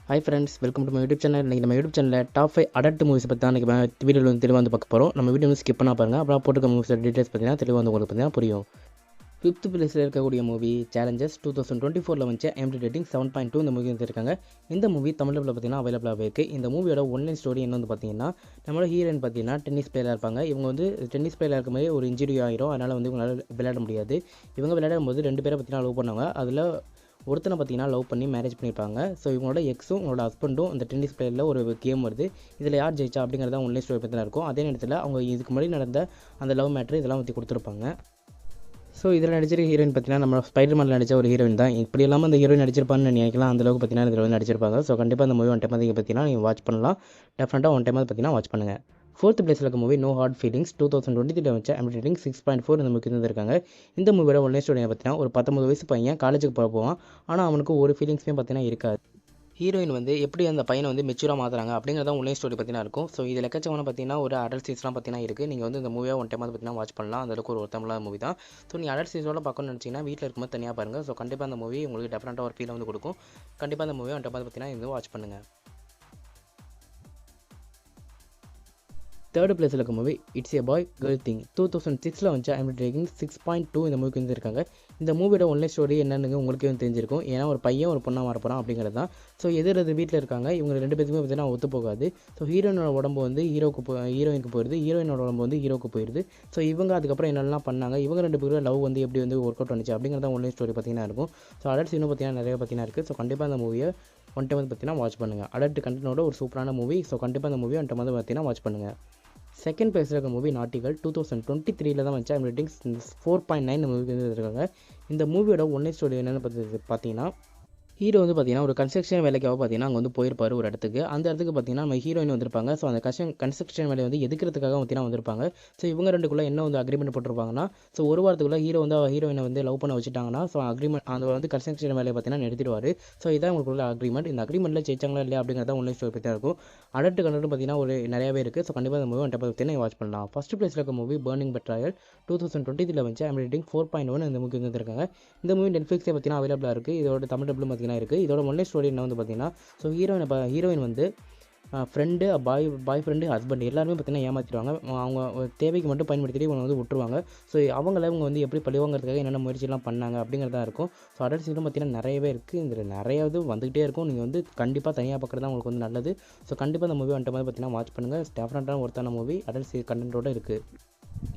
Hi friends, welcome to my YouTube channel. இன்றைக்கி நம்ம YouTube சேனலில் டாப் 5 அடல்ட் மூவிஸ் பற்றி தான் இன்றைக்கி வீடியோவில் வந்து தெளிவாக வந்து பார்க்க போகிறோம். நம்ம வீடியோ வந்து ஸ்கிப் பண்ணால் பாருங்கள். அப்புறம் போட்டுக்க மூவிஸோட டீட்டெயில்ஸ் பார்த்தீங்கன்னா தெளிவாக வந்து உங்களுக்கு பார்த்தீங்கன்னா புரியும். 5th பிளேஸில் இருக்கக்கூடிய மூவி சேலஞ்சஸ் 2024 வந்துச்சு. IMDb ரேட்டிங் 7.2 இந்த மூவி வந்துருக்காங்க. இந்த மூவி தமிழில் பார்த்தீங்கன்னா அவைலபிளாக இருக்குது. இந்த மூவியோட ஒன்லைன் ஸ்டோரி என்ன வந்து பார்த்தீங்கன்னா, நம்மளோட ஹீரோயின் பார்த்தீங்கன்னா டென்னிஸ் பிளேயராக இருப்பாங்க. இவங்க வந்து டென்னிஸ் பிளேயராக இருக்கும் போது ஒரு இன்ஜுரி ஆயிரும். அதனால் வந்து இவங்களால விளையாட முடியாது. இவங்க விளையாடும் போது 2 பேரை பார்த்தீங்கன்னா லவ் பண்ணுவாங்க. அதில் ஒருத்தனை பார்த்தீங்கன்னா லவ் பண்ணி மேரேஜ் பண்ணியிருப்பாங்க. ஸோ இவங்களோட எக்ஸும் உங்களோட ஹஸ்பண்டும் அந்த டென்னிஸ் பிளேயரில் ஒரு கேம் வருது. இதில் யார் ஜெயிச்சா அப்படிங்கிறத ஒன்லைன் ஸ்டோரி பற்றி இருக்கும். அதே நேரத்தில் அவங்க இதுக்கு முன்னாடி நடந்த அந்த லவ் மேட்ரு இதெல்லாம் பற்றி கொடுத்துருப்பாங்க. ஸோ இதில் நடிச்சிருக்க ஹீரோயின் பார்த்தீங்கன்னா நம்ம ஸ்பைடர்மேனில் நடித்த ஒரு ஹீரோயின் தான். இப்படி இல்லாமல் அந்த ஹீரோயின் நடிச்சிருப்பான்னு நினைக்கலாம். அந்தளவுக்கு பார்த்தீங்கன்னா இதில் வந்து நடிச்சிருப்பாங்க. ஸோ கண்டிப்பாக அந்த மூவி ஒன் டைம் நீங்கள் பார்த்தீங்கன்னா நீங்கள் வாட்ச் பண்ணலாம். டெஃபினட்டாக ஒன் டைம் பார்த்தீங்கன்னா வாட்ச் பண்ணுங்கள். 4th பிளேஸில் இருக்க மூவி நோ ஹார்ட் ஃபீலிங்ஸ் 2023 வச்ச IMDb ரேட்டிங் 6.4 இந்த மூவிக்கு இருந்திருக்காங்க. இந்த மூவியோட ஒன்லைன் ஸ்டோரியை பார்த்தீங்கன்னா ஒரு 19 வயசு பையன் காலேஜுக்கு போவான். ஆனால் அவனுக்கு ஒரு ஃபீலிங்ஸுமே பார்த்தீங்கன்னா இருக்காது. ஹீரோயின் வந்து எப்படி அந்த பையனை வந்து மெச்சூராக மாற்றுறாங்க அப்படிங்கிறத ஒன்லைன் ஸ்டோரி பார்த்தீங்கன்னா இருக்கும். ஸோ இதில் எக்கச்சக்கமான பார்த்தீங்கன்னா ஒரு அடல்ட் சீன்ஸ்லாம் பார்த்தீங்கன்னா இருக்குது. நீங்கள் வந்து இந்த மூவியை ஒன் டைம் பார்த்தீங்கன்னா வாட்ச் பண்ணலாம். அந்தளவுக்கு ஒரு ஒருத்தமில்லாத மூவி தான். ஸோ நீங்கள் அடல்ட் சீன்ஸோட பார்க்கணும்னு நினச்சிங்கன்னா வீட்டில் இருக்கும்போது தனியாக பாருங்கள். ஸோ கண்டிப்பாக அந்த மூவி உங்களுக்கு டெஃபினட்டாக ஒரு ஃபீல் வந்து கொடுக்கும். கண்டிப்பாக அந்த மூவியை ஒன் டைம் பார்த்தீங்கன்னா இது வாட்ச் பண்ணுங்கள். 3rd பிளேஸில் இருக்க movie it's A bye girl thing 2006 வந்துச்சு. IMDb ரேட்டிங் 6.2 இந்த மூவிக்கு வந்துருக்காங்க. இந்த மூவியோட ஒன்லைன் ஸ்டோரி என்னன்னு உங்களுக்கு வந்து தெரிஞ்சிருக்கும். ஏன்னா ஒரு பையன் ஒரு பொண்ணாக வரப்போகிறான் அப்படிங்கிறது தான். ஸோ எதிர்த்து வீட்டில் இருக்காங்க. இவங்க 2 பேருக்குமே பார்த்தீங்கன்னா ஒத்து போகாது. ஸோ ஹீரோயினோட உடம்பு வந்து ஹீரோயினுக்கு போயிடுது. ஹீரோயினோட உடம்பு வந்து ஹீரோக்கு போயிடுது. ஸோ இவங்க அதுக்கப்புறம் என்னெல்லாம் பண்ணாங்க, இவங்க 2 பேரும் லவ் வந்து எப்படி வந்து ஒர்க் அவுட் பண்ணிச்சு அப்படிங்கிறத ஒன்லைன் ஸ்டோரி பார்த்தீங்கன்னா இருக்கும். ஸோ அடல்ட் சீனும் பார்த்தீங்கன்னா நிறைய பார்த்தீங்கன்னா இருக்குது. ஸோ கண்டிப்பாக அந்த மூவியை ஒன் டைம் வந்து பார்த்தீங்கன்னா வாட்ச் பண்ணுங்கள். அடல்ட் கண்டனோட ஒரு சூப்பரான மூவி. ஸோ கண்டிப்பாக அந்த மூவியை ஒன் டைம் வந்து பார்த்தீங்கன்னா வாட்ச் பண்ணுங்கள். 2nd பிளேஸில் இருக்க மூவி நாட்டிகள் 2023 தான் வந்துச்சு. ரேட்டிங் 4.9 இந்த மூவிக்கு வந்து இருக்காங்க. இந்த மூவியோட ஒன்லைன் ஸ்டோரி என்னென்னு பார்த்தீங்கன்னா, ஹீரோ வந்து பார்த்தீங்கன்னா ஒரு கன்ஸ்ட்ரக்ஷன் வேலைக்காக பார்த்தீங்கன்னா அங்கே வந்து போயிருப்பார் ஒரு இடத்துக்கு. அந்த இடத்துக்கு பார்த்தீங்கன்னா நம்ம ஹீரோயின் வந்திருப்பாங்க. ஸோ அந்த கன்ஸ்ட்ரக்ஷன் வேலையை வந்து எதுக்கிறதுக்காக பார்த்தீங்கன்னா வந்திருப்பாங்க. ஸோ இவங்க ரெண்டுக்குள்ளே என்ன வந்து அக்ரிமெண்ட் போட்டிருப்பாங்கன்னா, ஸோ ஒரு வாரத்துக்குள்ளே ஹீரோ வந்து ஹீரோயினை வந்து லவ் பண்ண வச்சுட்டாங்கன்னா ஸோ அக்ரிமெண்ட் அந்த வந்து கன்ஸ்ட்ரக்ஷன் வேலையை பார்த்தீங்கன்னா நிறுத்திடுவார். ஸோ இதான் உங்களுக்குள்ள அக்ரிமெண்ட். இந்த அக்ரிமெண்ட்டில் ஜெயிச்சாங்களா இல்லையா அப்படிங்கிறத ஒன்லைன் ஸ்டோரி பற்றி தான் இருக்கும். அடல்ட் கண்டென்ட் பார்த்தீங்கன்னா ஒரு நிறையவே இருக்குது. ஸோ கண்டிப்பாக இந்த மூவி ஒன் டைம் பார்த்தீங்கன்னா வாட்ச் பண்ணலாம். 1st பிளேஸில் இருக்க மூவி பர்னிங் பெட்ராயல் 2023 வந்துச்சு. IMDb ரேட்டிங் 4.1 இந்த மூவிக்கு வந்துருக்காங்க. இந்த மூவி நெட்ஃப்ளிக்ஸே பார்த்தீங்கன்னா அவைலபிளாக இருக்குது. இதோட தமிழ் டப்லும் பார்த்தீங்கன்னா இருக்குது. இதோட ஒன்லைன் ஸ்டோரி என்ன வந்து பார்த்தீங்கன்னா, ஸோ ஹீரோயின் வந்து ஃப்ரெண்டு பாய் ஃப்ரெண்டு ஹஸ்பண்ட் எல்லாருமே பார்த்தீங்கன்னா ஏமாற்றிடுவாங்க. அவங்க தேவைக்கு மட்டும் பயன்படுத்திட்டு இவங்க வந்து விட்டுருவாங்க. ஸோ இவங்க வந்து எப்படி பழிவாங்கிறதுக்காக என்னென்ன முயற்சியெல்லாம் பண்ணாங்க அப்படிங்கிறதா இருக்கும். ஸோ அடல்ட் சீனும் பார்த்தீங்கன்னா நிறையவே இருக்குது. இதில் நிறைய இது வந்துகிட்டே இருக்கும். நீங்கள் வந்து கண்டிப்பாக தனியாக பார்க்குறது தான் உங்களுக்கு வந்து நல்லது. ஸோ கண்டிப்பாக அந்த மூவி வந்துட்டு மாதிரி பார்த்தீங்கன்னா வாட்ச் பண்ணுங்கள். டெஃபினட்டான ஒருத்தான மூவி அடல்ட் கண்டென்ட்டோடு இருக்குது.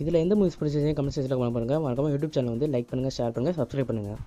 இதில் எந்த மூவிஸ் பிடிச்சிருந்தீங்க கமெண்ட் செக்ஷனில் கமெண்ட் பண்ணுங்கள். மறக்காம யூடியூப் சேனல் வந்து லைக் பண்ணுங்கள், ஷேர் பண்ணுங்கள், சப்ஸ்கிரைப் பண்ணுங்கள்.